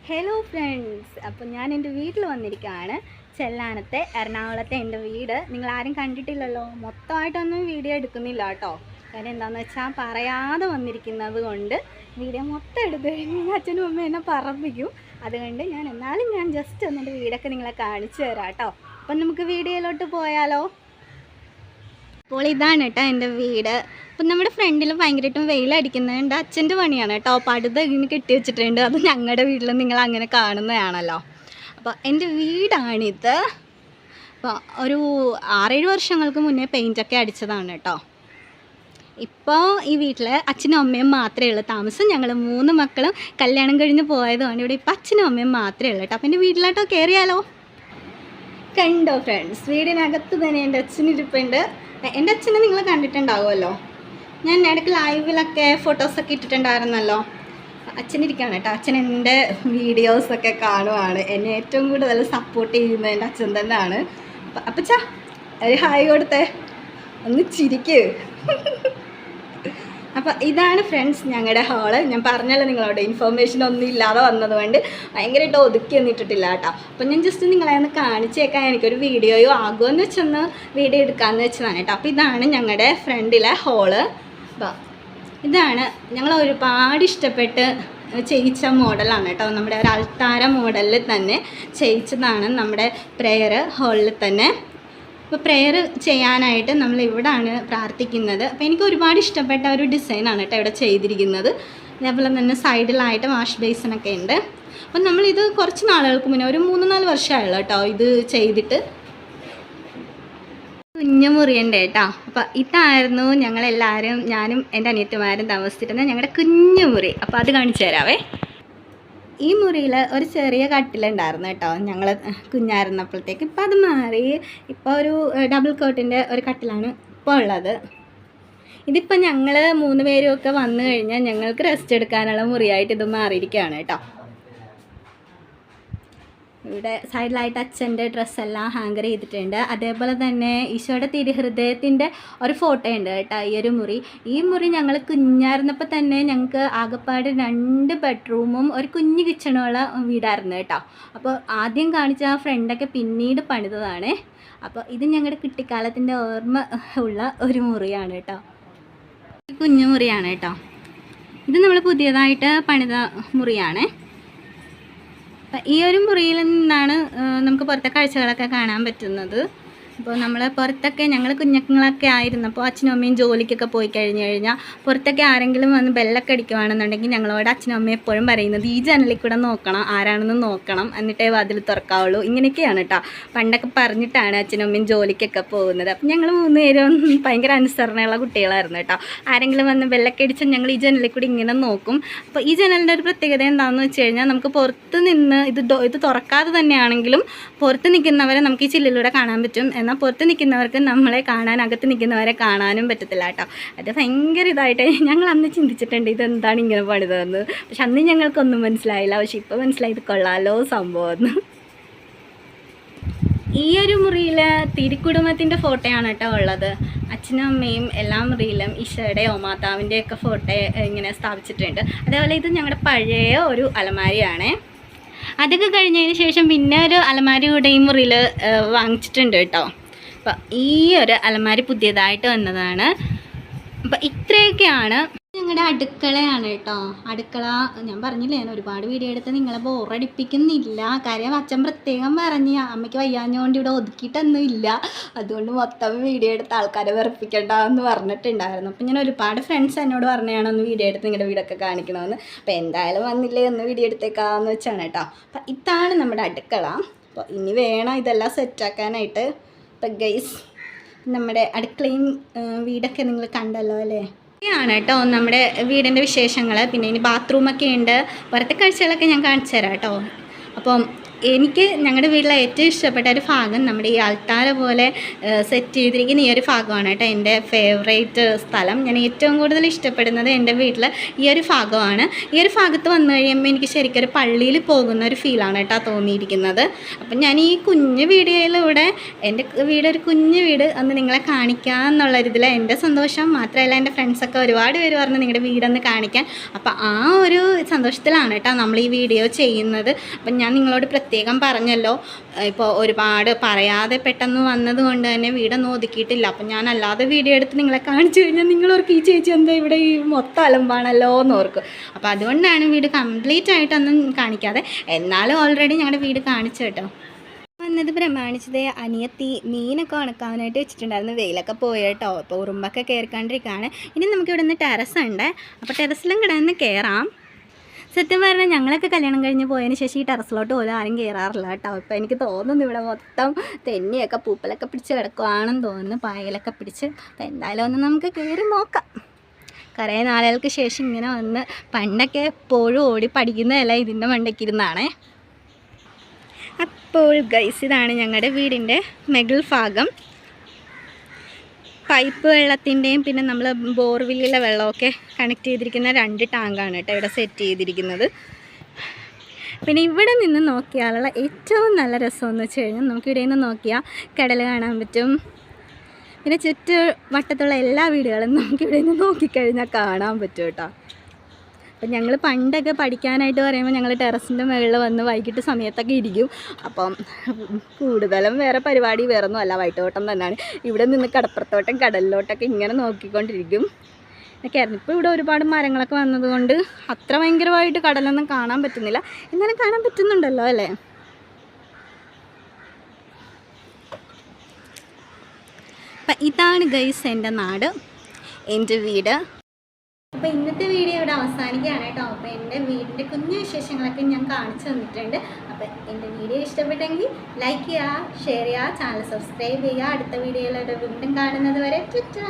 Hello friends, അപ്പോൾ ഞാൻ എൻ്റെ വീട്ടിൽ വന്നിരിക്കുകയാണ്. ചെല്ലാനത്തെ എറണാകുളത്തെ എൻ്റെ വീട് നിങ്ങൾ ആരും കണ്ടിട്ടില്ലല്ലോ. മൊത്തമായിട്ടൊന്നും വീഡിയോ എടുക്കുന്നില്ല കേട്ടോ. കാര്യം എന്താണെന്ന് വെച്ചാൽ പറയാതെ വന്നിരിക്കുന്നത് കൊണ്ട് വീഡിയോ മൊത്തം എടുത്തു കഴിഞ്ഞാൽ അച്ഛനും അമ്മയും എന്നെ പറപ്പിക്കും. അതുകൊണ്ട് എന്നാലും ഞാൻ ജസ്റ്റ് ഒന്ന് എൻ്റെ വീടൊക്കെ നിങ്ങളെ കാണിച്ചു തരാം കേട്ടോ. അപ്പം നമുക്ക് വീഡിയോയിലോട്ട് പോയാലോ. അപ്പോൾ ഇതാണ് കേട്ടോ എൻ്റെ വീട്. അപ്പം നമ്മുടെ ഫ്രണ്ടിൽ ഭയങ്കരമായിട്ടും വെയിലടിക്കുന്നുണ്ട്. അച്ഛൻ്റെ പണിയാണ് കേട്ടോ. പടുത ഇങ്ങനെ കെട്ടി വെച്ചിട്ടുണ്ട്. അത് ഞങ്ങളുടെ വീട്ടിൽ നിങ്ങൾ അങ്ങനെ കാണുന്നതാണല്ലോ. അപ്പോൾ എൻ്റെ വീടാണിത്. അപ്പോൾ ഒരു 6-7 വർഷങ്ങൾക്ക് മുന്നേ പെയിൻറ്റൊക്കെ അടിച്ചതാണ് കേട്ടോ. ഇപ്പോൾ ഈ വീട്ടിൽ അച്ഛനും അമ്മയും മാത്രമേ ഉള്ളൂ താമസം. ഞങ്ങൾ 3 മക്കളും കല്യാണം കഴിഞ്ഞ് പോയതുകൊണ്ട് ഇവിടെ ഇപ്പോൾ അച്ഛനും അമ്മയും മാത്രമേ ഉള്ളൂ കേട്ടോ. അപ്പോൾ എൻ്റെ വീട്ടിലോട്ടോ കയറിയാലോ. കണ്ടോ ഫ്രണ്ട്സ്, വീടിനകത്ത് തന്നെ എൻ്റെ അച്ഛനിരിപ്പുണ്ട്. എൻ്റെ അച്ഛനെ നിങ്ങൾ കണ്ടിട്ടുണ്ടാവുമല്ലോ. ഞാൻ ഇടയ്ക്ക് ലൈവിലൊക്കെ ഫോട്ടോസൊക്കെ ഇട്ടിട്ടുണ്ടായിരുന്നല്ലോ. അച്ഛനിരിക്കുകയാണ് കേട്ടോ. അച്ഛൻ എൻ്റെ വീഡിയോസൊക്കെ കാണുവാണ്. എന്നെ ഏറ്റവും കൂടുതൽ സപ്പോർട്ട് ചെയ്യുന്നത് എൻ്റെ അച്ഛൻ തന്നെയാണ്. അപ്പച്ചാ ഒരു ഹായ് കൊടുത്തേ, ഒന്ന് ചിരിക്ക്. അപ്പോൾ ഇതാണ് ഫ്രണ്ട്സ് ഞങ്ങളുടെ ഹാള്. ഞാൻ പറഞ്ഞല്ലോ നിങ്ങളോട് ഇൻഫോർമേഷൻ ഒന്നും ഇല്ലാതെ വന്നതുകൊണ്ട് ഭയങ്കരമായിട്ട് ഒതുക്കി ഒന്നിട്ടിട്ടില്ല കേട്ടോ. അപ്പോൾ ഞാൻ ജസ്റ്റ് നിങ്ങളെ ഒന്ന് കാണിച്ചേക്കാൻ എനിക്കൊരു വീഡിയോയോ ആകുമെന്ന് വെച്ചൊന്ന് വീഡിയോ എടുക്കാമെന്ന് വെച്ചതാണ് കേട്ടോ. അപ്പോൾ ഇതാണ് ഞങ്ങളുടെ ഫ്രണ്ടിലെ ഹാള്. അപ്പോൾ ഇതാണ് ഞങ്ങൾ ഒരുപാട് ഇഷ്ടപ്പെട്ട് ചെയ്യിച്ച മോഡലാണ് കേട്ടോ. നമ്മുടെ ഒരു അൾത്താര മോഡലിൽ തന്നെ ചെയ്യിച്ചതാണ് നമ്മുടെ പ്രെയർ ഹാളിൽ തന്നെ. അപ്പോൾ പ്രെയർ ചെയ്യാനായിട്ട് നമ്മൾ ഇവിടെയാണ് പ്രാർത്ഥിക്കുന്നത്. അപ്പോൾ എനിക്ക് ഒരുപാട് ഇഷ്ടപ്പെട്ട ഒരു ഡിസൈനാണ് കേട്ടോ ഇവിടെ ചെയ്തിരിക്കുന്നത്. അതേപോലെ തന്നെ സൈഡിലായിട്ട് വാഷ് ബേസിനൊക്കെ ഉണ്ട്. അപ്പം നമ്മളിത് കുറച്ച് നാളുകൾക്ക് മുന്നേ ഒരു 3-4 വർഷമായുള്ളൂ കേട്ടോ ഇത് ചെയ്തിട്ട്. കുഞ്ഞു മുറിയുണ്ട് കേട്ടോ. അപ്പോൾ ഇതായിരുന്നു ഞങ്ങളെല്ലാവരും, ഞാനും എൻ്റെ അനിയത്തിമാരും താമസിച്ചിരുന്ന ഞങ്ങളുടെ കുഞ്ഞു മുറി. അപ്പോൾ അത് കാണിച്ചു തരാവേ. ഈ മുറിയിൽ ഒരു ചെറിയ കട്ടിലുണ്ടായിരുന്നു കേട്ടോ ഞങ്ങൾ കുഞ്ഞായിരുന്നപ്പോഴത്തേക്ക്. ഇപ്പം അത് മാറി ഇപ്പോൾ ഒരു ഡബിൾ കോട്ടിൻ്റെ ഒരു കട്ടിലാണ് ഇപ്പോൾ ഉള്ളത്. ഇതിപ്പോൾ ഞങ്ങൾ 3 പേരും ഒക്കെ വന്നു കഴിഞ്ഞാൽ ഞങ്ങൾക്ക് റെസ്റ്റ് എടുക്കാനുള്ള മുറിയായിട്ട് ഇത് മാറിയിരിക്കുകയാണ് കേട്ടോ. ഇവിടെ സൈഡിലായിട്ട് അച്ഛൻ്റെ ഡ്രസ്സെല്ലാം ഹാങ്കർ ചെയ്തിട്ടുണ്ട്. അതേപോലെ തന്നെ ഈശോയുടെ തിരുഹൃദയത്തിൻ്റെ ഒരു ഫോട്ടോ ഉണ്ട് കേട്ടോ ഈ ഒരു മുറി. ഈ മുറി ഞങ്ങൾ കുഞ്ഞായിരുന്നപ്പോൾ തന്നെ ഞങ്ങൾക്ക് ആകെപ്പാട് 2 ബെഡ്റൂമും ഒരു കുഞ്ഞു കിച്ചണുള്ള വീടായിരുന്നു കേട്ടോ. അപ്പോൾ ആദ്യം കാണിച്ച ആ ഫ്രണ്ടൊക്കെ പിന്നീട് പണിതതാണ്. അപ്പോൾ ഇത് ഞങ്ങളുടെ കുട്ടിക്കാലത്തിൻ്റെ ഓർമ്മ ഉള്ള ഒരു മുറിയാണ് കേട്ടോ. കുഞ്ഞു മുറിയാണ് കേട്ടോ. ഇത് നമ്മൾ പുതിയതായിട്ട് പണിത മുറിയാണ്. അപ്പം ഈ ഒരു മുറിയിൽ നിന്നാണ് നമുക്ക് പുറത്തെ കാഴ്ചകളൊക്കെ കാണാൻ പറ്റുന്നത്. അപ്പോൾ നമ്മൾ പുറത്തൊക്കെ ഞങ്ങൾ കുഞ്ഞുങ്ങളൊക്കെ ആയിരുന്നപ്പോൾ അച്ഛനും അമ്മയും ജോലിക്കൊക്കെ പോയി കഴിഞ്ഞാൽ പുറത്തൊക്കെ ആരെങ്കിലും വന്ന് ബെല്ലൊക്കെ അടിക്കുവാണെന്നുണ്ടെങ്കിൽ ഞങ്ങളോട് അച്ഛനും അമ്മയും എപ്പോഴും പറയുന്നത് ഈ ജനലിൽ കൂടെ നോക്കണം, ആരാണെന്ന് നോക്കണം, എന്നിട്ടേ വാതിൽ തുറക്കാവുള്ളൂ. ഇങ്ങനെയൊക്കെയാണ് കേട്ടോ പണ്ടൊക്കെ പറഞ്ഞിട്ടാണ് അച്ഛനും അമ്മയും ജോലിക്കൊക്കെ പോകുന്നത്. അപ്പം ഞങ്ങൾ 3 പേരും ഭയങ്കര അനുസരണയുള്ള കുട്ടികളായിരുന്നു കേട്ടോ. ആരെങ്കിലും വന്ന് ബെല്ലൊക്കെ അടിച്ചാൽ ഞങ്ങൾ ഈ ജനലിൽ കൂടി ഇങ്ങനെ നോക്കും. അപ്പോൾ ഈ ജനലിൻ്റെ ഒരു പ്രത്യേകത എന്താണെന്ന് വെച്ച് കഴിഞ്ഞാൽ നമുക്ക് പുറത്ത് നിന്ന് ഇത് തുറക്കാതെ തന്നെയാണെങ്കിലും പുറത്ത് നിൽക്കുന്നവരെ നമുക്ക് ഈ ചില്ലിലൂടെ കാണാൻ പറ്റും. എന്നാൽ പുറത്ത് നിൽക്കുന്നവർക്ക് നമ്മളെ കാണാൻ, അകത്ത് നിൽക്കുന്നവരെ കാണാനും പറ്റത്തില്ല കേട്ടോ. അത് ഭയങ്കര ഇതായിട്ട് ഞങ്ങൾ അന്ന് ചിന്തിച്ചിട്ടുണ്ട് ഇതെന്താണ് ഇങ്ങനെ പണിതതെന്ന്. പക്ഷെ അന്ന് ഞങ്ങൾക്കൊന്നും മനസ്സിലായില്ല. പക്ഷെ ഇപ്പോൾ മനസ്സിലായി ഇത് കൊള്ളാലോ സംഭവം. ഈ ഒരു മുറിയിൽ തിരുക്കുടുംബത്തിൻ്റെ ഫോട്ടോയാണ് കേട്ടോ ഉള്ളത്. അച്ഛനും അമ്മയും എല്ലാ മുറിയിലും ഈശോയുടെയോ മാതാവിൻ്റെയൊക്കെ ഫോട്ടോ ഇങ്ങനെ സ്ഥാപിച്ചിട്ടുണ്ട്. അതേപോലെ ഇത് ഞങ്ങളുടെ പഴയ ഒരു അലമാരിയാണ്. അതൊക്കെ കഴിഞ്ഞതിന് ശേഷം പിന്നെ ഒരു അലമാരി കൂടെ ഈ മുറിയിൽ വാങ്ങിച്ചിട്ടുണ്ട് കേട്ടോ. അപ്പോൾ ഈ ഒരു അലമാരി പുതിയതായിട്ട് വന്നതാണ്. അപ്പോൾ ഇത്രയൊക്കെയാണ് ഞങ്ങളുടെ അടുക്കളയാണ് കേട്ടോ. അടുക്കള ഞാൻ പറഞ്ഞില്ലേ, ഞാൻ ഒരുപാട് വീഡിയോ എടുത്ത് നിങ്ങളെ ബോറടിപ്പിക്കുന്നില്ല. കാര്യം അച്ഛൻ പ്രത്യേകം പറഞ്ഞ് അമ്മയ്ക്ക് വയ്യാഞ്ഞുകൊണ്ട് ഇവിടെ ഒതുക്കിയിട്ടൊന്നും ഇല്ല, അതുകൊണ്ട് മൊത്തം വീഡിയോ എടുത്ത് ആൾക്കാരെ വെറുപ്പിക്കണ്ട എന്ന് പറഞ്ഞിട്ടുണ്ടായിരുന്നു. അപ്പോൾ ഞാൻ ഒരുപാട് ഫ്രണ്ട്സ് എന്നോട് പറഞ്ഞാണ് ഒന്ന് വീഡിയോ എടുത്ത് നിങ്ങളുടെ വീടൊക്കെ കാണിക്കണമെന്ന്. അപ്പോൾ എന്തായാലും വന്നില്ലേ ഒന്ന് വീഡിയോ എടുത്തേക്കാന്ന് വെച്ചാണ് കേട്ടോ. അപ്പം ഇതാണ് നമ്മുടെ അടുക്കള. അപ്പോൾ ഇനി വേണം ഇതെല്ലാം സെറ്റാക്കാനായിട്ട്. അപ്പം ഗൈസ് നമ്മുടെ അടുക്കളയും വീടൊക്കെ നിങ്ങൾ കണ്ടല്ലോ അല്ലേ. ആണ് കേട്ടോ നമ്മുടെ വീടിൻ്റെ വിശേഷങ്ങൾ. പിന്നെ ഇനി ബാത്റൂമൊക്കെ ഉണ്ട്. പുറത്തെ കാഴ്ചകളൊക്കെ ഞാൻ കാണിച്ചു തരാം കേട്ടോ. അപ്പം എനിക്ക് ഞങ്ങളുടെ വീട്ടിലെ ഏറ്റവും ഇഷ്ടപ്പെട്ട ഒരു ഭാഗം നമ്മുടെ ഈ അൾത്താര പോലെ സെറ്റ് ചെയ്തിരിക്കുന്ന ഈ ഒരു ഭാഗമാണ് കേട്ടോ എൻ്റെ ഫേവറേറ്റ് സ്ഥലം. ഞാൻ ഏറ്റവും കൂടുതൽ ഇഷ്ടപ്പെടുന്നത് എൻ്റെ വീട്ടിൽ ഈ ഒരു ഭാഗമാണ്. ഈ ഒരു ഭാഗത്ത് വന്നു കഴിയുമ്പോൾ എനിക്ക് ശരിക്കും ഒരു പള്ളിയിൽ പോകുന്ന ഒരു ഫീലാണ് കേട്ടോ തോന്നിയിരിക്കുന്നത്. അപ്പം ഞാൻ ഈ കുഞ്ഞു വീഡിയോയിലൂടെ എൻ്റെ വീട് ഒരു കുഞ്ഞു വീട് ഒന്ന് നിങ്ങളെ കാണിക്കാമെന്നുള്ളൊരിതിൽ എൻ്റെ സന്തോഷം മാത്രമല്ല എൻ്റെ ഫ്രണ്ട്സൊക്കെ ഒരുപാട് പേര് പറഞ്ഞു നിങ്ങളുടെ വീടൊന്ന് കാണിക്കാൻ. അപ്പോൾ ആ ഒരു സന്തോഷത്തിലാണ് കേട്ടോ നമ്മൾ ഈ വീഡിയോ ചെയ്യുന്നത്. അപ്പം ഞാൻ നിങ്ങളോട് പ്രത്യേകം പറഞ്ഞല്ലോ, ഇപ്പോൾ ഒരുപാട് പറയാതെ പെട്ടെന്ന് വന്നതുകൊണ്ട് തന്നെ വീടൊന്നും ഒതുക്കിയിട്ടില്ല. അപ്പം ഞാൻ അല്ലാതെ വീഡിയോ എടുത്ത് നിങ്ങളെ കാണിച്ചു കഴിഞ്ഞാൽ നിങ്ങളോർക്ക് ഈ ചേച്ചി എന്താ ഇവിടെ ഈ മൊത്തം അലമ്പാണല്ലോ എന്ന് ഓർക്കും. അപ്പോൾ അതുകൊണ്ടാണ് വീട് കംപ്ലീറ്റ് ആയിട്ടൊന്നും കാണിക്കാതെ, എന്നാലും ഓൾറെഡി ഞങ്ങളുടെ വീട് കാണിച്ചു കേട്ടോ. വന്നത് പ്രമാണിച്ചത് അനിയത്തി മീനൊക്കെ ഉണക്കാനായിട്ട് വെച്ചിട്ടുണ്ടായിരുന്നു. വെയിലൊക്കെ പോയി കേട്ടോ. ഇപ്പോൾ ഉറുമ്പൊക്കെ കയറിക്കൊണ്ടിരിക്കുകയാണ്. ഇനി നമുക്കിവിടെ നിന്ന് ടെറസ് ഉണ്ട്. അപ്പോൾ ടെറസിലും കിടന്ന് കയറാം. സത്യം പറഞ്ഞാൽ ഞങ്ങളൊക്കെ കല്യാണം കഴിഞ്ഞ് പോയതിന് ശേഷം ഈ ടെറസിലോട്ട് പോലും ആരും കയറാറില്ല കേട്ടോ. ഇപ്പോൾ എനിക്ക് തോന്നുന്നു ഇവിടെ മൊത്തം തെന്നിയൊക്കെ പൂപ്പലൊക്കെ പിടിച്ച് കിടക്കുവാണെന്ന് തോന്നുന്നു, പായലൊക്കെ പിടിച്ച്. അപ്പോൾ എന്തായാലും ഒന്ന് നമുക്ക് കയറി നോക്കാം. കുറേ നാളുകൾക്ക് ശേഷം ഇങ്ങനെ വന്ന്, പണ്ടൊക്കെ എപ്പോഴും ഓടി പഠിക്കുന്നതല്ല ഇതിൻ്റെ മണ്ടയ്ക്കിരുന്നാണേ. അപ്പോൾ ഗൈസ്, ഇതാണ് ഞങ്ങളുടെ വീടിൻ്റെ മെഗിൾ ഭാഗം. പൈപ്പ് വെള്ളത്തിൻ്റെയും പിന്നെ നമ്മൾ ബോർവെല്ലിലെ വെള്ളമൊക്കെ കണക്ട് ചെയ്തിരിക്കുന്ന 2 ടാങ്കാണ് കേട്ടോ ഇവിടെ സെറ്റ് ചെയ്തിരിക്കുന്നത്. പിന്നെ ഇവിടെ നിന്ന് നോക്കിയാലുള്ള ഏറ്റവും നല്ല രസമെന്ന് വെച്ച് കഴിഞ്ഞാൽ നമുക്കിവിടെ നിന്ന് നോക്കിയാൽ കടൽ കാണാൻ പറ്റും. പിന്നെ ചുറ്റുവട്ടത്തുള്ള എല്ലാ വീടുകളും നമുക്കിവിടെ നിന്ന് നോക്കിക്കഴിഞ്ഞാൽ കാണാൻ പറ്റും കേട്ടോ. അപ്പം ഞങ്ങൾ പണ്ടൊക്കെ പഠിക്കാനായിട്ട് പറയുമ്പോൾ ഞങ്ങൾ ടെറസിൻ്റെ മുകളിൽ വന്ന് വൈകിട്ട് സമയത്തൊക്കെ ഇരിക്കും. അപ്പം കൂടുതലും വേറെ പരിപാടി വേറൊന്നും അല്ല, വൈകിട്ടോട്ടം തന്നെയാണ്. ഇവിടെ നിന്ന് കടപ്പുറത്തോട്ടം കടലിലോട്ടൊക്കെ ഇങ്ങനെ നോക്കിക്കൊണ്ടിരിക്കും ഒക്കെയായിരുന്നു. ഇപ്പോൾ ഇവിടെ ഒരുപാട് മരങ്ങളൊക്കെ വന്നതുകൊണ്ട് അത്ര ഭയങ്കരമായിട്ട് കടലൊന്നും കാണാൻ പറ്റുന്നില്ല, എന്നാലും കാണാൻ പറ്റുന്നുണ്ടല്ലോ അല്ലേ. അപ്പം ഇതാണ് ഗൈസ് എൻ്റെ നാട്, എൻ്റെ വീട്. അപ്പോൾ ഇന്നത്തെ വീഡിയോ ഇവിടെ അവസാനിക്കുകയാണ് കേട്ടോ. അപ്പോൾ എൻ്റെ വീടിൻ്റെ കുഞ്ഞു വിശേഷങ്ങളൊക്കെ ഞാൻ കാണിച്ചു തന്നിട്ടുണ്ട്. അപ്പോൾ എൻ്റെ വീഡിയോ ഇഷ്ടപ്പെട്ടെങ്കിൽ ലൈക്ക് ചെയ്യുക, ഷെയർ ചെയ്യുക, ചാനൽ സബ്സ്ക്രൈബ് ചെയ്യുക. അടുത്ത വീഡിയോയിലൂടെ വീണ്ടും കാണുന്നത് വരെ ടാറ്റാ.